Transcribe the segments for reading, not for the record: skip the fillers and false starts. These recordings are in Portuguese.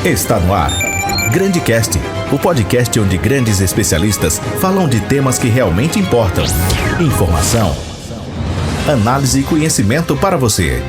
Está no ar. GrandeCast, o podcast onde grandes especialistas falam de temas que realmente importam. Informação, análise e conhecimento para você.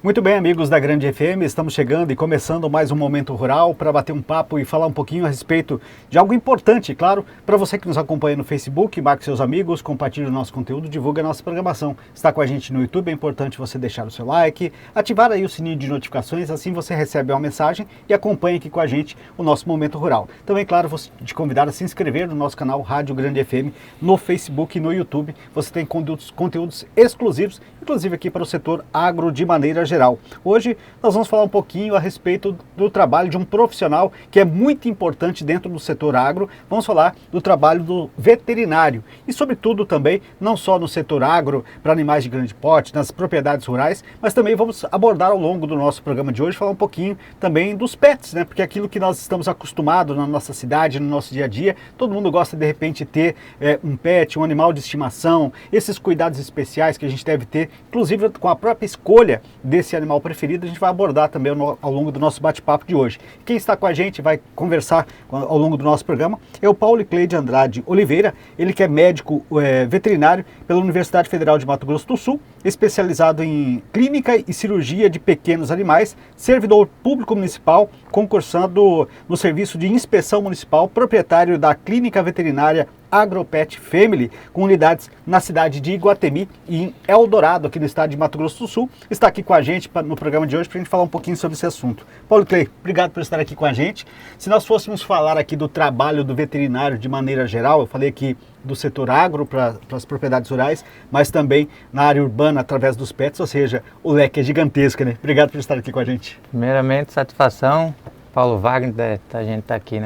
Muito bem, amigos da Grande FM, estamos chegando e começando mais um Momento Rural para bater um papo e falar um pouquinho a respeito de algo importante, claro, para você que nos acompanha no Facebook, marque seus amigos, compartilhe o nosso conteúdo, divulgue a nossa programação. Está com a gente no YouTube, é importante você deixar o seu like, ativar aí o sininho de notificações, assim você recebe uma mensagem e acompanha aqui com a gente o nosso Momento Rural. Também, claro, vou te convidar a se inscrever no nosso canal Rádio Grande FM no Facebook e no YouTube. Você tem conteúdos exclusivos, inclusive aqui para o setor agro de maneira geral. Hoje nós vamos falar um pouquinho a respeito do trabalho de um profissional que é muito importante dentro do setor agro. Vamos falar do trabalho do veterinário e, sobretudo, também, não só no setor agro, para animais de grande porte, nas propriedades rurais, mas também vamos abordar ao longo do nosso programa de hoje, falar um pouquinho também dos pets, né? Porque aquilo que nós estamos acostumados na nossa cidade, no nosso dia a dia, todo mundo gosta de repente de ter um pet, um animal de estimação, esses cuidados especiais que a gente deve ter, inclusive com a própria escolha desse animal preferido, a gente vai abordar também ao longo do nosso bate-papo de hoje. Quem está com a gente, vai conversar ao longo do nosso programa, é o Paulo Cleide Andrade Oliveira, ele que é médico veterinário pela Universidade Federal de Mato Grosso do Sul, especializado em clínica e cirurgia de pequenos animais, servidor público municipal, concursando no serviço de inspeção municipal, proprietário da clínica veterinária Agropet Family, com unidades na cidade de Iguatemi e em Eldorado, aqui no estado de Mato Grosso do Sul. Está aqui com a gente no programa de hoje para a gente falar um pouquinho sobre esse assunto. Paulo Clay, obrigado por estar aqui com a gente. Se nós fôssemos falar aqui do trabalho do veterinário de maneira geral, eu falei aqui do setor agro para as propriedades rurais, mas também na área urbana através dos pets, ou seja, o leque é gigantesco, né? Obrigado por estar aqui com a gente. Primeiramente, satisfação, Paulo Wagner, a gente está aqui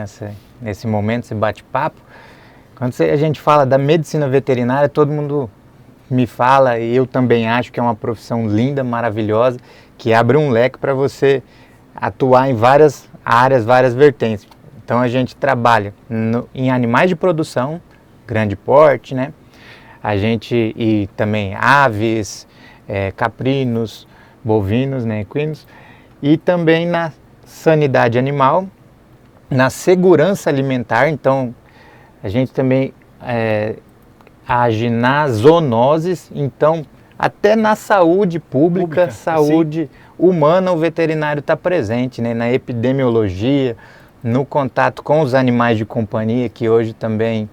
nesse momento, esse bate-papo. Quando a gente fala da medicina veterinária, todo mundo me fala, e eu também acho que é uma profissão linda, maravilhosa, que abre um leque para você atuar em várias áreas, várias vertentes. Então a gente trabalha em animais de produção, grande porte, né? E também aves, caprinos, bovinos, né, equinos, e também na sanidade animal, na segurança alimentar. Então a gente também age nas zoonoses, então até na saúde pública, saúde humana, o veterinário está presente, né? Na epidemiologia, no contato com os animais de companhia, que hoje também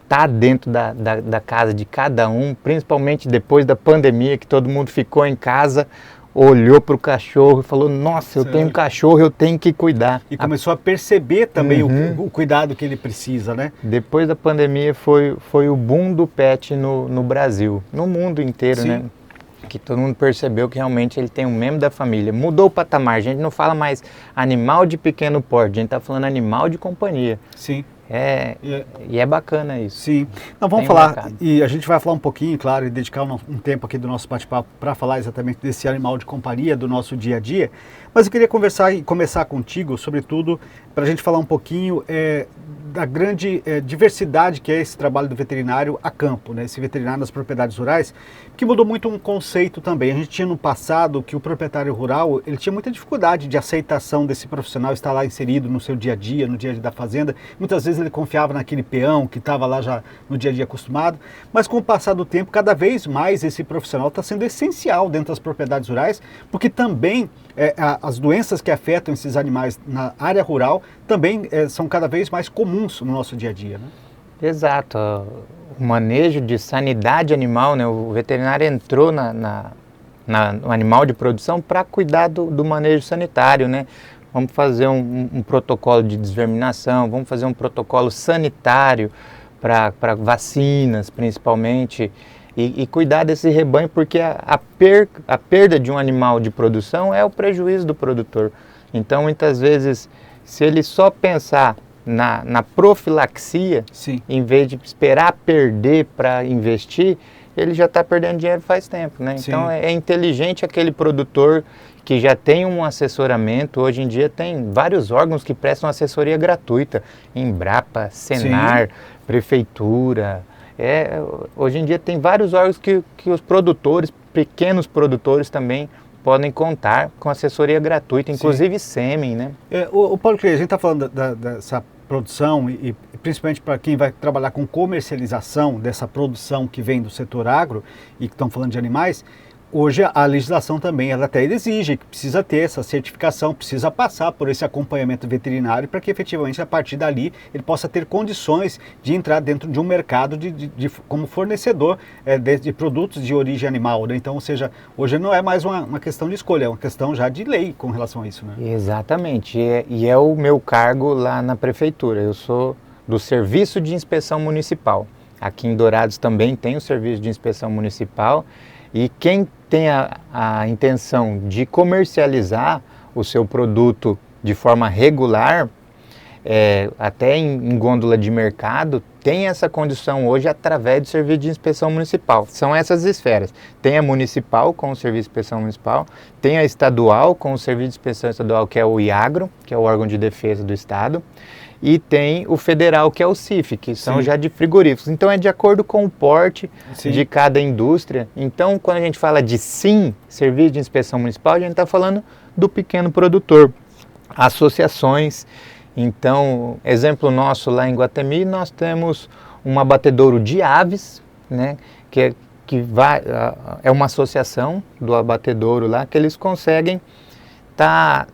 está dentro da casa de cada um, principalmente depois da pandemia, que todo mundo ficou em casa, olhou para o cachorro e falou, nossa, eu tenho um cachorro, eu tenho que cuidar. E começou a perceber também o cuidado que ele precisa, né? Depois da pandemia foi o boom do pet no Brasil, no mundo inteiro, né? Que todo mundo percebeu que realmente ele tem um membro da família. Mudou o patamar, a gente não fala mais animal de pequeno porte, a gente está falando animal de companhia. Sim. E é bacana isso. Sim. Então vamos falar, e a gente vai falar um pouquinho, claro, e dedicar um tempo aqui do nosso bate-papo para falar exatamente desse animal de companhia, do nosso dia a dia. Mas eu queria conversar e começar contigo, sobretudo, para a gente falar um pouquinho da grande diversidade que é esse trabalho do veterinário a campo, né? Esse veterinário nas propriedades rurais, que mudou muito um conceito também. A gente tinha no passado que o proprietário rural, ele tinha muita dificuldade de aceitação desse profissional estar lá inserido no seu dia a dia, no dia a dia da fazenda. Muitas vezes ele confiava naquele peão que estava lá já no dia a dia acostumado, mas com o passar do tempo, cada vez mais esse profissional está sendo essencial dentro das propriedades rurais, porque também as doenças que afetam esses animais na área rural também são cada vez mais comuns no nosso dia a dia, né? Exato. O manejo de sanidade animal, né? O veterinário entrou no animal de produção para cuidar do manejo sanitário, né? Vamos fazer um protocolo de desverminação, vamos fazer um protocolo sanitário para vacinas, principalmente, e cuidar desse rebanho, porque a perda de um animal de produção é o prejuízo do produtor. Então, muitas vezes, se ele só pensar na profilaxia, em vez de esperar perder para investir, ele já está perdendo dinheiro faz tempo, né? Então é inteligente aquele produtor que já tem um assessoramento. Hoje em dia tem vários órgãos que prestam assessoria gratuita, Embrapa, Senar, Prefeitura. Hoje em dia tem vários órgãos que os produtores, pequenos produtores também, podem contar com assessoria gratuita, inclusive sêmen, né? O Paulo Cleide, a gente está falando dessa produção e principalmente para quem vai trabalhar com comercialização dessa produção que vem do setor agro e que estão falando de animais. Hoje a legislação também, ela até exige que precisa ter essa certificação, precisa passar por esse acompanhamento veterinário para que efetivamente a partir dali ele possa ter condições de entrar dentro de um mercado como fornecedor de produtos de origem animal, né? Então, ou seja, hoje não é mais uma questão de escolha, é uma questão já de lei com relação a isso, né? Exatamente, e é o meu cargo lá na prefeitura, eu sou do Serviço de Inspeção Municipal. Aqui em Dourados também tem o Serviço de Inspeção Municipal. E quem tem a intenção de comercializar o seu produto de forma regular, até em gôndola de mercado, tem essa condição hoje através do Serviço de Inspeção Municipal. São essas esferas. Tem a municipal com o Serviço de Inspeção Municipal, tem a estadual com o Serviço de Inspeção Estadual, que é o IAGRO, que é o órgão de defesa do Estado, e tem o federal, que é o CIF, que são já de frigoríficos. Então é de acordo com o porte de cada indústria. Então quando a gente fala de SIM, Serviço de Inspeção Municipal, a gente está falando do pequeno produtor, associações. Então, exemplo nosso lá em Iguatemi, nós temos um abatedouro de aves, né, que é uma associação do abatedouro lá, que eles conseguem tá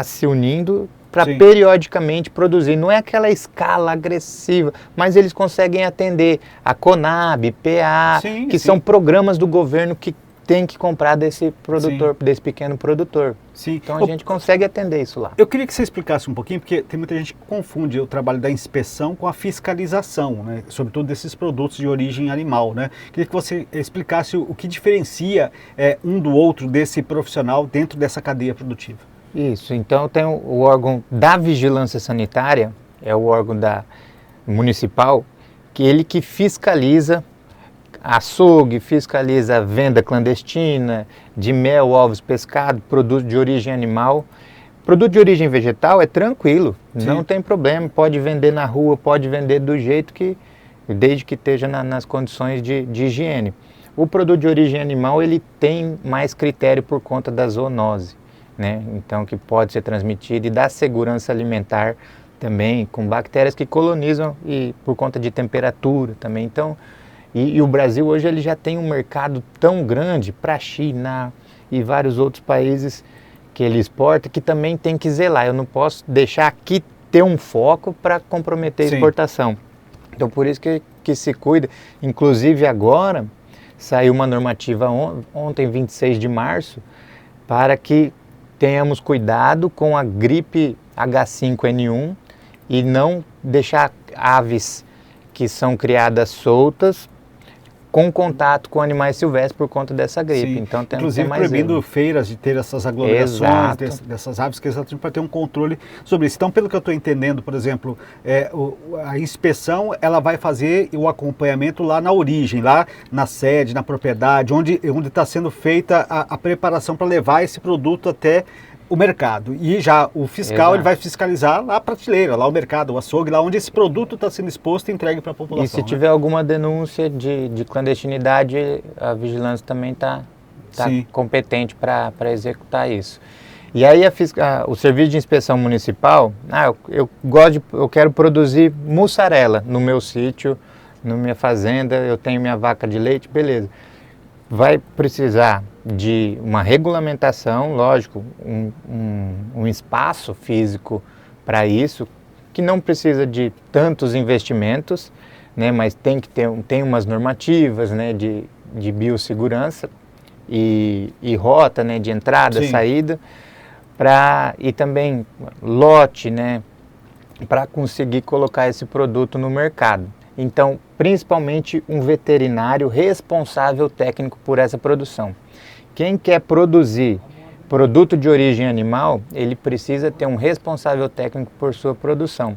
se unindo para periodicamente produzir. Não é aquela escala agressiva, mas eles conseguem atender a Conab, PA, que são programas do governo que tem que comprar desse produtor, desse pequeno produtor. Então a gente consegue atender isso lá. Eu queria que você explicasse um pouquinho, porque tem muita gente que confunde o trabalho da inspeção com a fiscalização, né? Sobretudo desses produtos de origem animal, né? Queria que você explicasse o que diferencia um do outro desse profissional dentro dessa cadeia produtiva. Isso, então tem o órgão da vigilância sanitária, é o órgão municipal, ele que fiscaliza açougue, fiscaliza a venda clandestina de mel, ovos, pescado, produto de origem animal. Produto de origem vegetal é tranquilo, não tem problema, pode vender na rua, pode vender do jeito que, desde que esteja nas condições de higiene. O produto de origem animal, ele tem mais critério por conta da zoonose, né? Então, que pode ser transmitido, e da segurança alimentar também, com bactérias que colonizam e por conta de temperatura também. Então, e o Brasil hoje ele já tem um mercado tão grande para a China e vários outros países que ele exporta, que também tem que zelar. Eu não posso deixar aqui ter um foco para comprometer a exportação. Então, por isso que se cuida. Inclusive agora saiu uma normativa ontem, 26 de março, para que tenhamos cuidado com a gripe H5N1 e não deixar aves que são criadas soltas com contato com animais silvestres por conta dessa gripe. Então, tem inclusive mais proibindo feiras de ter essas aglomerações dessas aves, que exatamente para ter um controle sobre isso. Então, pelo que eu estou entendendo, por exemplo, a inspeção ela vai fazer o acompanhamento lá na origem, lá na sede, na propriedade, onde está sendo feita a preparação para levar esse produto até o mercado. E já o fiscal ele vai fiscalizar lá a prateleira, lá o mercado, o açougue, lá onde esse produto está sendo exposto e entregue para a população. E se tiver alguma denúncia de clandestinidade, a vigilância também está competente para executar isso. E aí o Serviço de Inspeção Municipal, eu quero produzir mussarela no meu sítio, na minha fazenda, eu tenho minha vaca de leite, beleza. Vai precisar de uma regulamentação, lógico, um espaço físico para isso, que não precisa de tantos investimentos, né, mas tem umas normativas, né, de biossegurança e rota, né, de entrada, saída, e também lote, né, para conseguir colocar esse produto no mercado. Então, principalmente um veterinário responsável técnico por essa produção. Quem quer produzir produto de origem animal, ele precisa ter um responsável técnico por sua produção.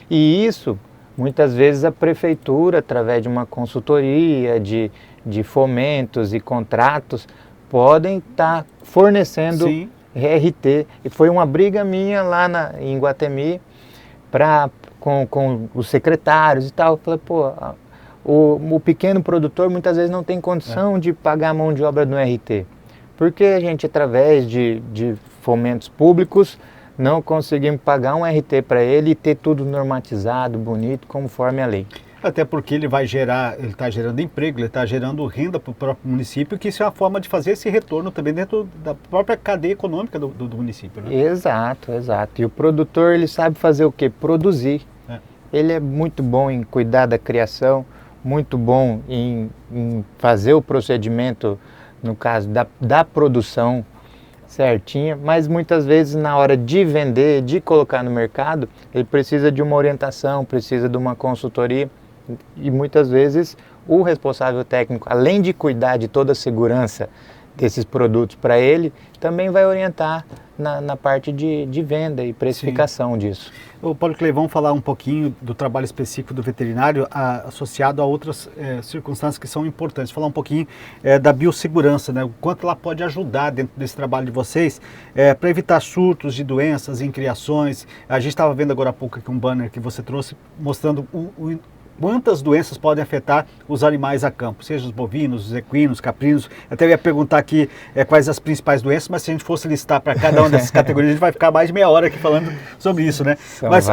E isso, muitas vezes, a prefeitura, através de uma consultoria, de fomentos e contratos, podem estar fornecendo RT. E foi uma briga minha lá em Iguatemi, com os secretários e tal. Eu falei, o pequeno produtor muitas vezes não tem condição de pagar a mão de obra no RT. Porque a gente, através de fomentos públicos, não conseguimos pagar um RT para ele e ter tudo normatizado, bonito, conforme a lei. Até porque ele está gerando emprego, ele está gerando renda para o próprio município, que isso é uma forma de fazer esse retorno também dentro da própria cadeia econômica do município, né? Exato, exato. E o produtor, ele sabe fazer o quê? Produzir. Ele é muito bom em cuidar da criação, muito bom em fazer o procedimento, no caso da produção certinha, mas muitas vezes na hora de vender, de colocar no mercado, ele precisa de uma orientação, precisa de uma consultoria e muitas vezes o responsável técnico, além de cuidar de toda a segurança desses produtos para ele, também vai orientar na parte de venda e precificação Sim. disso. O Paulo Cleide, vamos falar um pouquinho do trabalho específico do veterinário associado a outras circunstâncias que são importantes. Falar um pouquinho da biossegurança, né? O quanto ela pode ajudar dentro desse trabalho de vocês para evitar surtos de doenças em criações. A gente estava vendo agora há pouco aqui um banner que você trouxe mostrando quantas doenças podem afetar os animais a campo, seja os bovinos, os equinos, caprinos. Até eu ia perguntar aqui quais as principais doenças, mas se a gente fosse listar para cada uma dessas categorias, a gente vai ficar mais de meia hora aqui falando sobre isso, né? Mas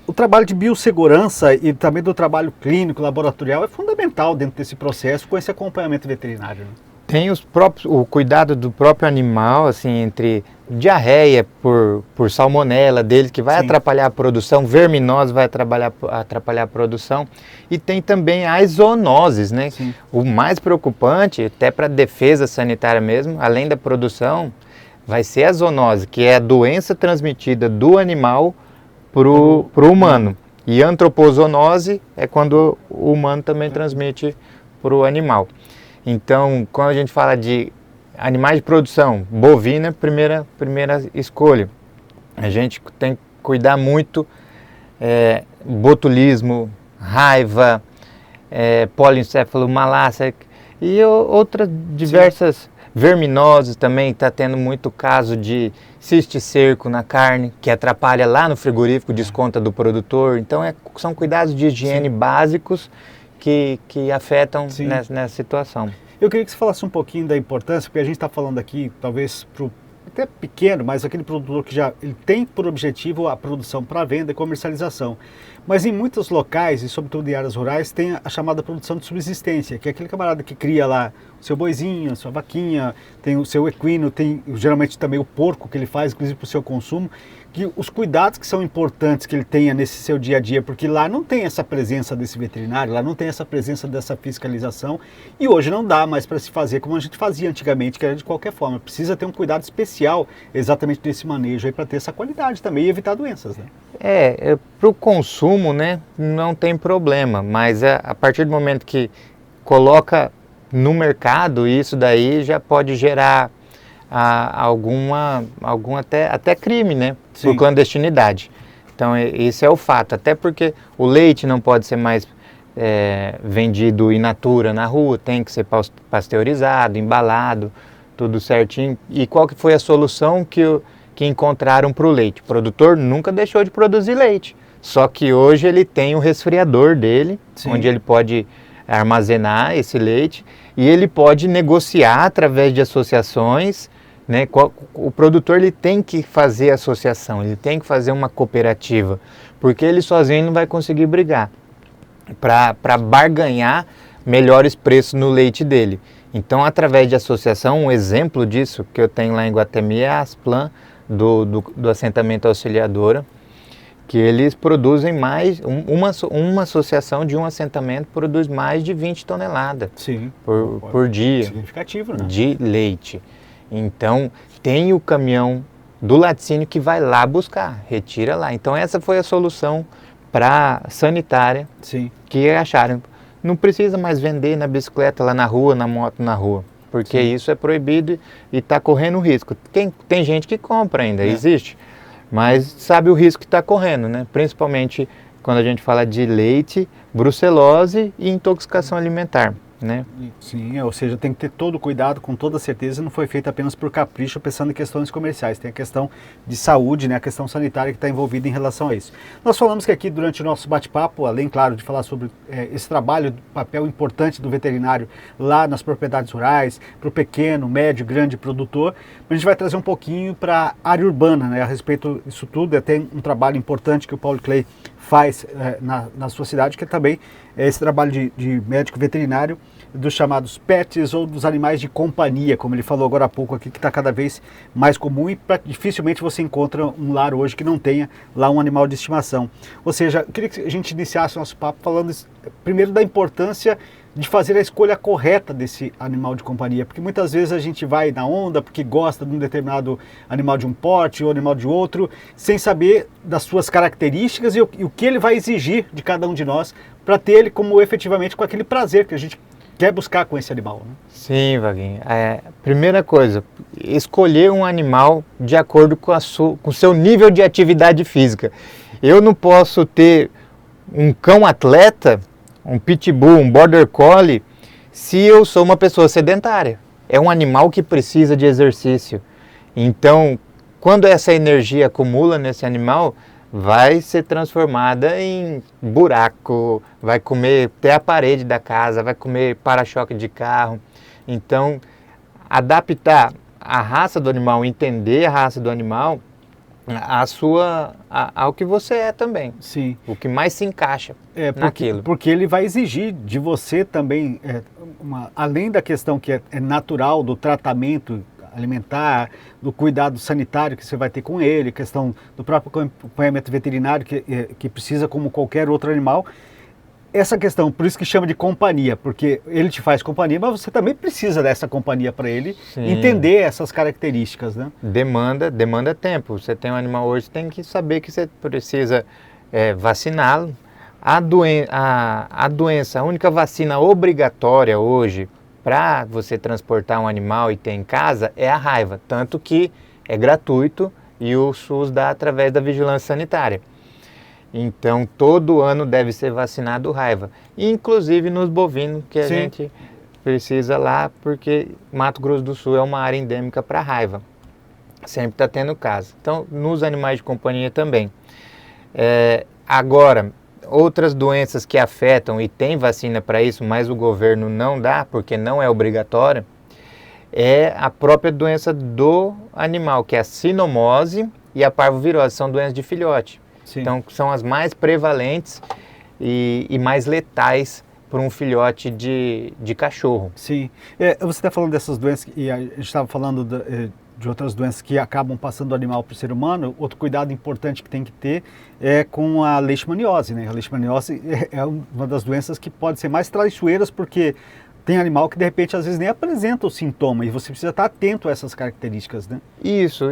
o trabalho de biossegurança e também do trabalho clínico, laboratorial é fundamental dentro desse processo com esse acompanhamento veterinário, né? Tem o cuidado do próprio animal, assim, entre diarreia por salmonela dele, que vai Sim. atrapalhar a produção, verminose vai atrapalhar a produção, e tem também as zoonoses, né? Sim. O mais preocupante, até para a defesa sanitária mesmo, além da produção, vai ser a zoonose, que é a doença transmitida do animal pro humano. E a antropozoonose é quando o humano também transmite para o animal. Então, quando a gente fala de animais de produção, bovina, primeira escolha. A gente tem que cuidar muito botulismo, raiva, polincéfalo, malácia e outras diversas Sim. verminoses também. Está tendo muito caso de cisticerco na carne, que atrapalha lá no frigorífico, desconta do produtor. Então, são cuidados de higiene Sim. básicos que afetam nessa situação. Eu queria que você falasse um pouquinho da importância, porque a gente está falando aqui, talvez, até pequeno, mas aquele produtor que ele tem por objetivo a produção para venda e comercialização. Mas em muitos locais, e sobretudo em áreas rurais, tem a chamada produção de subsistência, que é aquele camarada que cria lá o seu boizinho, a sua vaquinha, tem o seu equino, tem geralmente também o porco que ele faz, inclusive para o seu consumo, que os cuidados que são importantes que ele tenha nesse seu dia a dia, porque lá não tem essa presença desse veterinário, lá não tem essa presença dessa fiscalização, e hoje não dá mais para se fazer como a gente fazia antigamente, que era de qualquer forma. Precisa ter um cuidado especial exatamente desse manejo aí para ter essa qualidade também e evitar doenças, né? Para o consumo, né, não tem problema, mas a partir do momento que coloca no mercado, isso daí já pode gerar algum até crime, né? Sim. Por clandestinidade. Então, esse é o fato. Até porque o leite não pode ser mais vendido in natura na rua, tem que ser pasteurizado, embalado, tudo certinho. E qual que foi a solução que encontraram para o leite? O produtor nunca deixou de produzir leite. Só que hoje ele tem o resfriador dele, Sim. onde ele pode armazenar esse leite e ele pode negociar através de associações, né? O produtor ele tem que fazer associação, ele tem que fazer uma cooperativa, porque ele sozinho não vai conseguir brigar para barganhar melhores preços no leite dele. Então, através de associação, um exemplo disso que eu tenho lá em Guatemi é a Asplan, do assentamento Auxiliadora, que eles produzem uma associação de um assentamento produz mais de 20 toneladas Sim. por dia. Significativo, né? De leite. Então, tem o caminhão do laticínio que vai lá buscar, retira lá. Então, essa foi a solução para sanitária Sim. que acharam. Não precisa mais vender na bicicleta lá na rua, na moto na rua, porque Sim. isso é proibido e está correndo risco. Tem gente que compra ainda, existe, mas sabe o risco que está correndo, né? Principalmente quando a gente fala de leite, brucelose e intoxicação alimentar. né? Sim, ou seja, tem que ter todo o cuidado, com toda certeza, não foi feito apenas por capricho, pensando em questões comerciais, tem a questão de saúde, né, a questão sanitária que está envolvida em relação a isso. Nós falamos que aqui durante o nosso bate-papo, além, claro, de falar sobre esse trabalho, papel importante do veterinário lá nas propriedades rurais, para o pequeno, médio, grande produtor, a gente vai trazer um pouquinho para a área urbana, né, a respeito disso tudo, até um trabalho importante que o Paulo Clay faz na sua cidade, que é também esse trabalho de médico veterinário dos chamados pets ou dos animais de companhia, como ele falou agora há pouco aqui, que está cada vez mais comum e dificilmente você encontra um lar hoje que não tenha lá um animal de estimação. Ou seja, eu queria que a gente iniciasse o nosso papo falando primeiro da importância de fazer a escolha correta desse animal de companhia, porque muitas vezes a gente vai na onda porque gosta de um determinado animal de um porte ou animal de outro, sem saber das suas características e o que ele vai exigir de cada um de nós para ter ele como efetivamente com aquele prazer que a gente quer buscar com esse animal, né? Sim, Vaguinho. Primeira coisa, escolher um animal de acordo com o seu nível de atividade física. Eu não posso ter um cão atleta, um pitbull, um border collie, se eu sou uma pessoa sedentária. É um animal que precisa de exercício. Então, quando essa energia acumula nesse animal, vai ser transformada em buraco, vai comer até a parede da casa, vai comer para-choque de carro. Então, adaptar a raça do animal, entender a raça do animal, ao que você é também. Sim. O que mais se encaixa naquilo. Porque ele vai exigir de você também, além da questão que é natural do tratamento alimentar, do cuidado sanitário que você vai ter com ele, questão do próprio acompanhamento veterinário que precisa como qualquer outro animal. Essa questão, por isso que chama de companhia, porque ele te faz companhia, mas você também precisa dessa companhia para ele. Sim. Entender essas características, né? Demanda tempo. Você tem um animal hoje, você tem que saber que você precisa vaciná-lo. A doença, a única vacina obrigatória hoje para você transportar um animal e ter em casa é a raiva, tanto que é gratuito e o SUS dá através da vigilância sanitária. Então, todo ano deve ser vacinado raiva, inclusive nos bovinos, que a Sim. gente precisa lá, porque Mato Grosso do Sul é uma área endêmica para raiva. Sempre está tendo caso. Então, nos animais de companhia também. Agora, outras doenças que afetam e tem vacina para isso, mas o governo não dá, porque não é obrigatória, é a própria doença do animal, que é a sinomose e a parvovirose, são doenças de filhote. Sim. Então, são as mais prevalentes e mais letais para um filhote de cachorro. Sim. Você está falando dessas doenças, e a gente estava falando de outras doenças que acabam passando do animal para o ser humano. Outro cuidado importante que tem que ter é com a leishmaniose, né? A leishmaniose é uma das doenças que pode ser mais traiçoeiras, porque tem animal que de repente às vezes nem apresenta o sintoma e você precisa estar atento a essas características, né? Isso,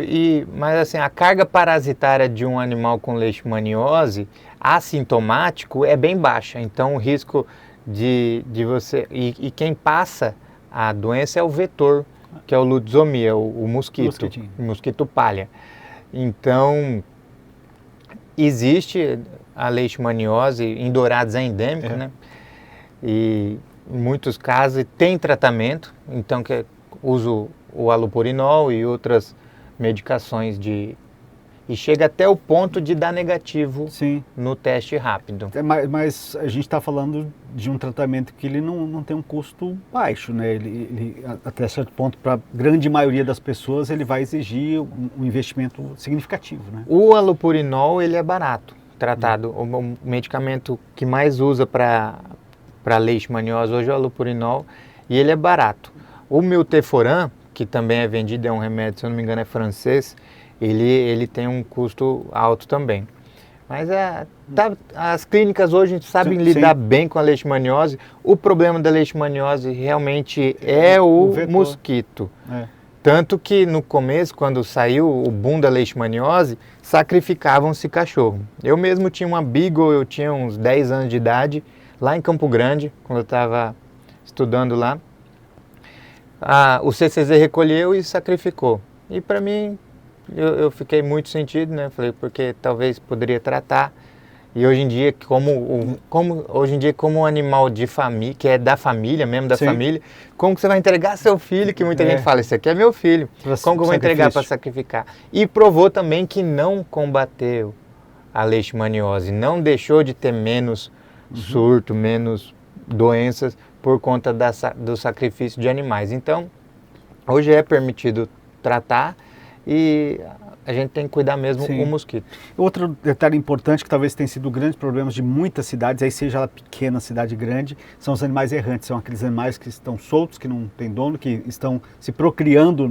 mas assim, a carga parasitária de um animal com leishmaniose assintomático é bem baixa, então o risco de você... E quem passa a doença é o vetor, que é o lutzomia, o mosquito, o mosquito palha. Então, existe a leishmaniose, em Dourados é endêmico, né? E em muitos casos tem tratamento, então que uso o alopurinol e outras medicações e chega até o ponto de dar negativo. Sim. No teste rápido. Mas a gente está falando de um tratamento que ele não tem um custo baixo, né? Ele até certo ponto, para a grande maioria das pessoas, ele vai exigir um investimento significativo, né? O alopurinol, ele é barato, tratado. O medicamento que mais usa para leishmaniose hoje é o alopurinol e ele é barato. O milteforam, que também é vendido, é um remédio, se eu não me engano é francês, ele tem um custo alto também. Mas as clínicas hoje sabem lidar bem com a leishmaniose. O problema da leishmaniose realmente é o mosquito. Tanto que no começo, quando saiu o boom da leishmaniose, sacrificavam-se cachorro. Eu mesmo tinha uma Beagle, eu tinha uns 10 anos de idade, lá em Campo Grande, quando eu estava estudando lá. O CCZ recolheu e sacrificou. E para mim, eu fiquei muito sentido, né? Falei, porque talvez poderia tratar E hoje em dia, como um animal de família, que é da família, mesmo da Sim. família, como que você vai entregar seu filho, que muita gente fala, esse aqui é meu filho, como que eu vou entregar para sacrificar? E provou também que não combateu a leishmaniose, não deixou de ter menos surto, menos doenças por conta do sacrifício de animais. Então, hoje é permitido tratar e a gente tem que cuidar mesmo Sim. o mosquito. Outro detalhe importante que talvez tenha sido grandes problemas de muitas cidades, aí seja ela pequena, cidade grande, são os animais errantes, são aqueles animais que estão soltos, que não têm dono, que estão se procriando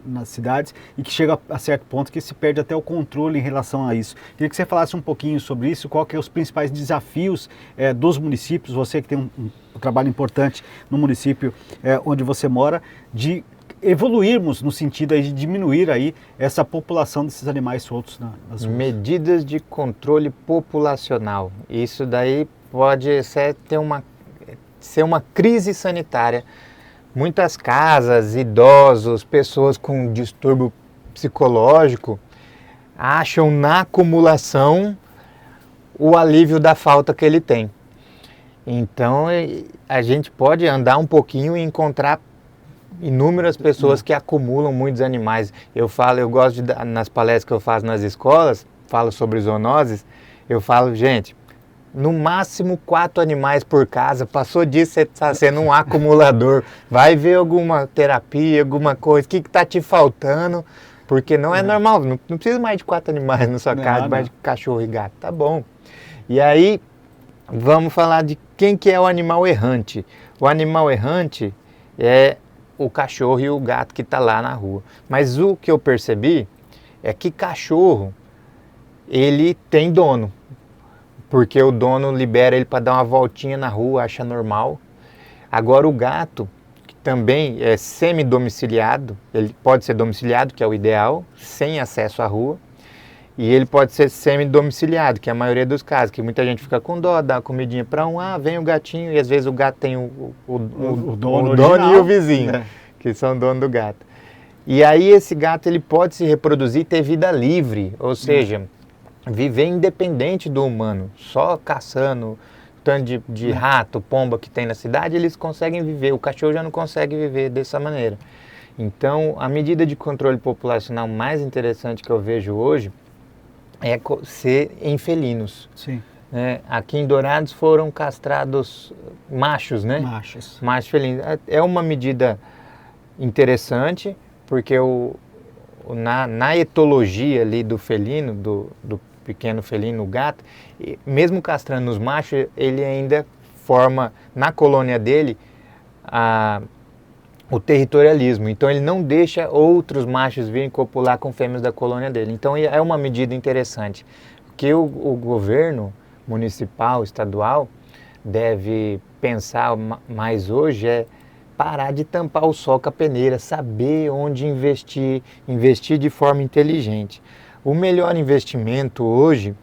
nas cidades e que chega a certo ponto que se perde até o controle em relação a isso. Queria que você falasse um pouquinho sobre isso, qual que é os principais desafios dos municípios, você que tem um trabalho importante no município onde você mora, de evoluirmos no sentido de diminuir aí essa população desses animais soltos nas ruas. Medidas de controle populacional. Isso daí pode ser uma crise sanitária. Muitas casas, idosos, pessoas com distúrbio psicológico acham na acumulação o alívio da falta que ele tem. Então a gente pode andar um pouquinho e encontrar inúmeras pessoas que acumulam muitos animais. Eu gosto nas palestras que eu faço nas escolas, falo sobre zoonoses, eu falo, gente, no máximo 4 animais por casa, passou disso, você está sendo um acumulador, vai ver alguma terapia, alguma coisa, o que está te faltando, porque não é normal, não precisa mais de 4 animais na sua casa, mais de cachorro e gato, tá bom. E aí, vamos falar de quem que é o animal errante. O animal errante é o cachorro e o gato que está lá na rua. Mas o que eu percebi é que cachorro, ele tem dono. Porque o dono libera ele para dar uma voltinha na rua, acha normal. Agora o gato, que também é semi-domiciliado, ele pode ser domiciliado, que é o ideal, sem acesso à rua. E ele pode ser semi-domiciliado, que é a maioria dos casos, que muita gente fica com dó, dá uma comidinha para vem o gatinho, e às vezes o gato tem o dono e o vizinho, que são dono do gato. E aí esse gato ele pode se reproduzir e ter vida livre, ou seja, viver independente do humano, só caçando tanto de rato, pomba que tem na cidade, eles conseguem viver, o cachorro já não consegue viver dessa maneira. Então, a medida de controle populacional mais interessante que eu vejo hoje é ser em felinos. Sim. Aqui em Dourados foram castrados machos, né? Machos. Machos felinos. É uma medida interessante, porque na etologia ali do felino, do pequeno felino, o gato, mesmo castrando os machos, ele ainda forma, na colônia dele, o territorialismo. Então ele não deixa outros machos virem copular com fêmeas da colônia dele. Então é uma medida interessante. O que o governo municipal, estadual, deve pensar mais hoje é parar de tampar o sol com a peneira, saber onde investir de forma inteligente. O melhor investimento hoje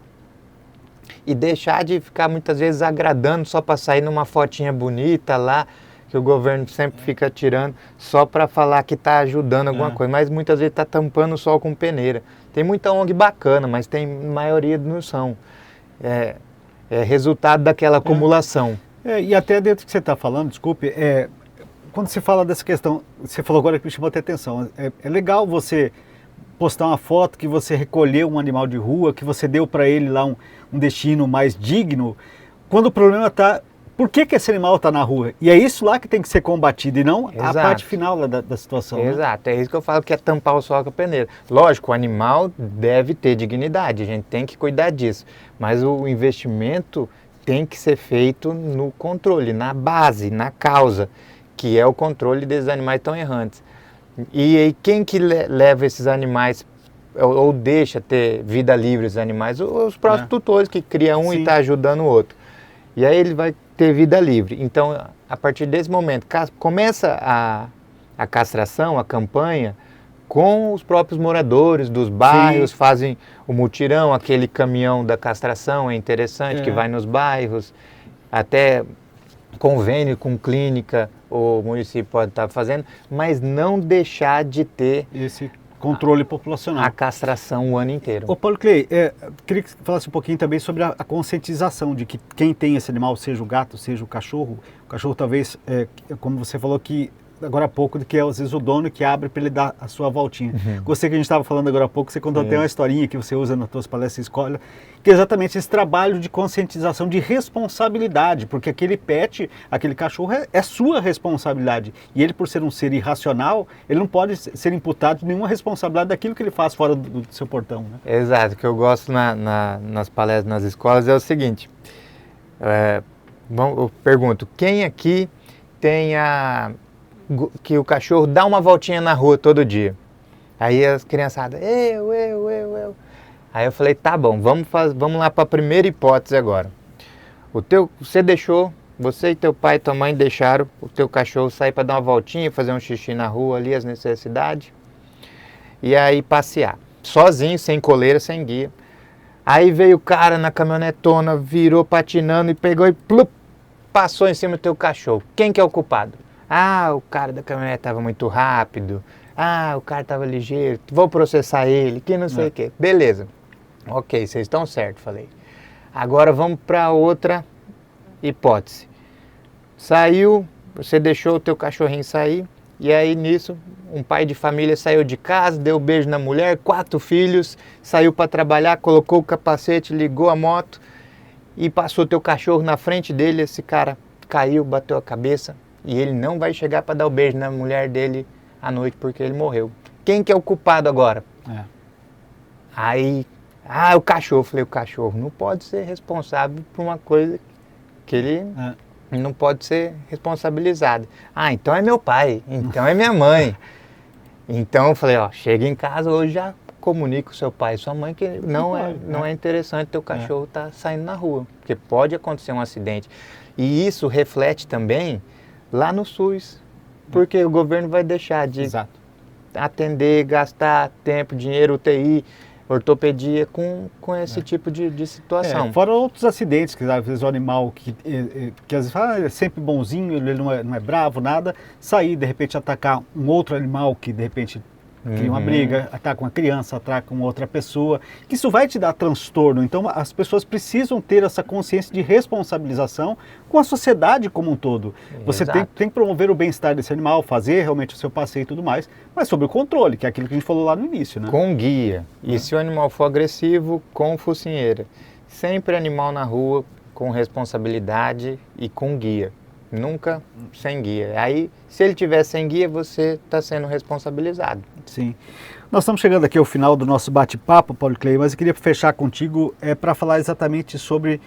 e deixar de ficar muitas vezes agradando só para sair numa fotinha bonita lá, que o governo sempre fica tirando só para falar que está ajudando alguma coisa, mas muitas vezes está tampando o sol com peneira. Tem muita ONG bacana, mas a maioria não são. É resultado daquela acumulação. E até dentro do que você está falando, desculpe, quando você fala dessa questão, você falou agora que me chamou até atenção, é legal você postar uma foto que você recolheu um animal de rua, que você deu para ele lá um destino mais digno, quando o problema está... Por que esse animal está na rua? E é isso lá que tem que ser combatido e não a parte final da situação. Exato, é isso que eu falo, que é tampar o sol com a peneira. Lógico, o animal deve ter dignidade, a gente tem que cuidar disso. Mas o investimento tem que ser feito no controle, na base, na causa, que é o controle desses animais tão errantes. E aí quem que leva esses animais ou deixa ter vida livre esses animais? Os próprios tutores que criam um e está ajudando o outro. E aí ele vai ter vida livre. Então, a partir desse momento, começa a castração, a campanha, com os próprios moradores dos bairros, fazem o mutirão, aquele caminhão da castração, é interessante, que vai nos bairros, até convênio com clínica, o município pode estar fazendo, mas não deixar de ter controle populacional. A castração o ano inteiro. Ô Paulo Clay, queria que você falasse um pouquinho também sobre a conscientização de que quem tem esse animal, seja o gato, seja o cachorro talvez, como você falou que agora há pouco, de que é às vezes o dono que abre para ele dar a sua voltinha. Gostei que a gente estava falando agora há pouco, você contou até uma historinha que você usa nas suas palestras escola, que é exatamente esse trabalho de conscientização, de responsabilidade, porque aquele pet, aquele cachorro é sua responsabilidade. E ele, por ser um ser irracional, ele não pode ser imputado de nenhuma responsabilidade daquilo que ele faz fora do seu portão. Né? Exato, o que eu gosto nas palestras, nas escolas é o seguinte, eu pergunto, quem aqui tem que o cachorro dá uma voltinha na rua todo dia? Aí as criançadas, eu. Aí eu falei, tá bom, vamos lá para a primeira hipótese agora. Você e teu pai e tua mãe deixaram o teu cachorro sair para dar uma voltinha, fazer um xixi na rua ali, as necessidades, e aí passear, sozinho, sem coleira, sem guia. Aí veio o cara na caminhonetona, virou patinando e pegou e plup, passou em cima do teu cachorro. Quem que é o culpado? Ah, o cara da caminhonete estava muito rápido. Ah, o cara estava ligeiro. Vou processar ele, que não sei o quê. Beleza. Ok, vocês estão certos, falei. Agora vamos para outra hipótese. Saiu, você deixou o teu cachorrinho sair, e aí nisso, um pai de família saiu de casa, deu um beijo na mulher, 4 filhos, saiu para trabalhar, colocou o capacete, ligou a moto e passou teu cachorro na frente dele, esse cara caiu, bateu a cabeça. E ele não vai chegar para dar o beijo na mulher dele à noite porque ele morreu. Quem que é o culpado agora? Aí, o cachorro. Falei, o cachorro não pode ser responsável por uma coisa que ele não pode ser responsabilizado. Ah, então é meu pai, então é minha mãe. Então eu falei, chega em casa hoje, já comunica com seu pai e sua mãe que não é interessante teu cachorro estar saindo na rua, porque pode acontecer um acidente. E isso reflete também lá no SUS, porque o governo vai deixar de atender, gastar tempo, dinheiro, UTI, ortopedia com esse tipo de situação. Fora outros acidentes, que às vezes o animal que às vezes é sempre bonzinho, ele não é bravo, nada, sair de repente atacar um outro animal que de repente cria uma briga, ataca uma criança, ataca uma outra pessoa, que isso vai te dar transtorno. Então as pessoas precisam ter essa consciência de responsabilização com a sociedade como um todo. Você tem que promover o bem-estar desse animal, fazer realmente o seu passeio e tudo mais, mas sobre o controle, que é aquilo que a gente falou lá no início. Né? Com guia. E se o animal for agressivo, com focinheira. Sempre animal na rua, com responsabilidade e com guia. Nunca sem guia. Aí, se ele tiver sem guia, você está sendo responsabilizado. Sim. Nós estamos chegando aqui ao final do nosso bate-papo, Paulo Clay, mas eu queria fechar contigo para falar exatamente sobre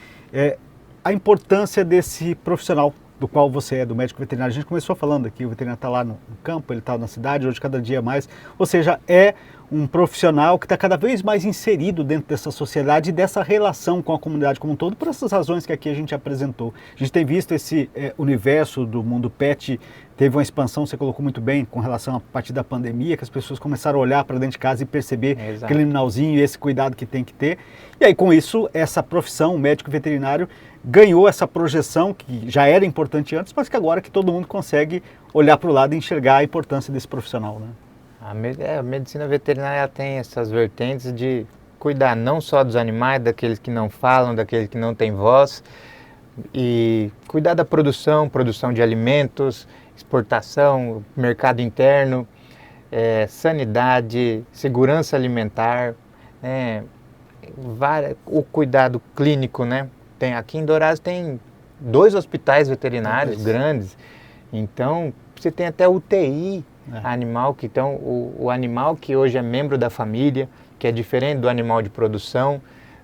a importância desse profissional do qual você é, do médico veterinário. A gente começou falando aqui, o veterinário está lá no campo, ele está na cidade, hoje cada dia mais, ou seja, é um profissional que está cada vez mais inserido dentro dessa sociedade e dessa relação com a comunidade como um todo, por essas razões que aqui a gente apresentou. A gente tem visto esse universo do mundo pet, teve uma expansão, você colocou muito bem, com relação a partir da pandemia, que as pessoas começaram a olhar para dentro de casa e perceber aquele animalzinho e esse cuidado que tem que ter. E aí, com isso, essa profissão, o médico veterinário, ganhou essa projeção, que já era importante antes, mas que agora que todo mundo consegue olhar para o lado e enxergar a importância desse profissional. Né? A medicina veterinária tem essas vertentes de cuidar não só dos animais, daqueles que não falam, daqueles que não têm voz, e cuidar da produção de alimentos, exportação, mercado interno, sanidade, segurança alimentar, o cuidado clínico, né? Aqui em Dourados tem 2 hospitais veterinários grandes, então você tem até UTI animal, que então o animal que hoje é membro da família, que é diferente do animal de produção,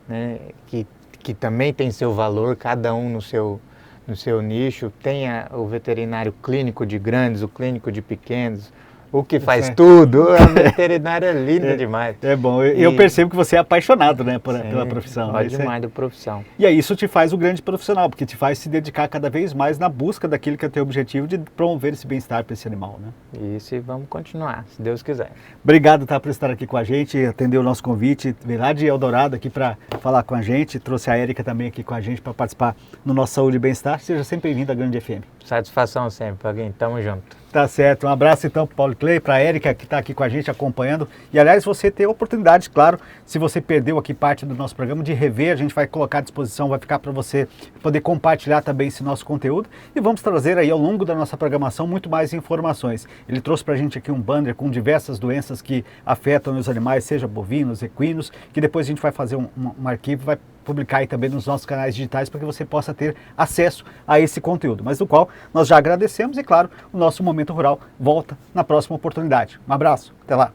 né? Que também tem seu valor, cada um no seu nicho, tem o veterinário clínico de grandes, o clínico de pequenos, o que faz tudo, a veterinária é linda demais. É bom, eu percebo que você é apaixonado, né, pela profissão. Gosto demais da profissão. E aí isso te faz o grande profissional, porque te faz se dedicar cada vez mais na busca daquilo que é teu objetivo de promover esse bem-estar para esse animal, né? Isso, e vamos continuar, se Deus quiser. Obrigado, por estar aqui com a gente, atender o nosso convite, veio lá de Eldorado aqui para falar com a gente, trouxe a Érica também aqui com a gente para participar no nosso Saúde e Bem-Estar. Seja sempre bem-vindo à Grande FM. Satisfação sempre, alguém. Tamo junto. Tá certo, um abraço então para o Paulo Clay, para a Érica que está aqui com a gente acompanhando. E aliás, você tem a oportunidade, claro, se você perdeu aqui parte do nosso programa, de rever, a gente vai colocar à disposição, vai ficar para você poder compartilhar também esse nosso conteúdo. E vamos trazer aí ao longo da nossa programação muito mais informações. Ele trouxe para a gente aqui um banner com diversas doenças que afetam os animais, seja bovinos, equinos, que depois a gente vai fazer um arquivo, vai publicar aí também nos nossos canais digitais para que você possa ter acesso a esse conteúdo, mas do qual nós já agradecemos e, claro, o nosso Momento Rural volta na próxima oportunidade. Um abraço, até lá.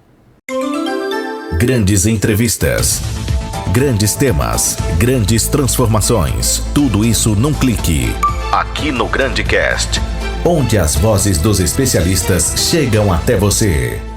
Grandes entrevistas, grandes temas, grandes transformações, tudo isso num clique. Aqui no GrandeCast, onde as vozes dos especialistas chegam até você.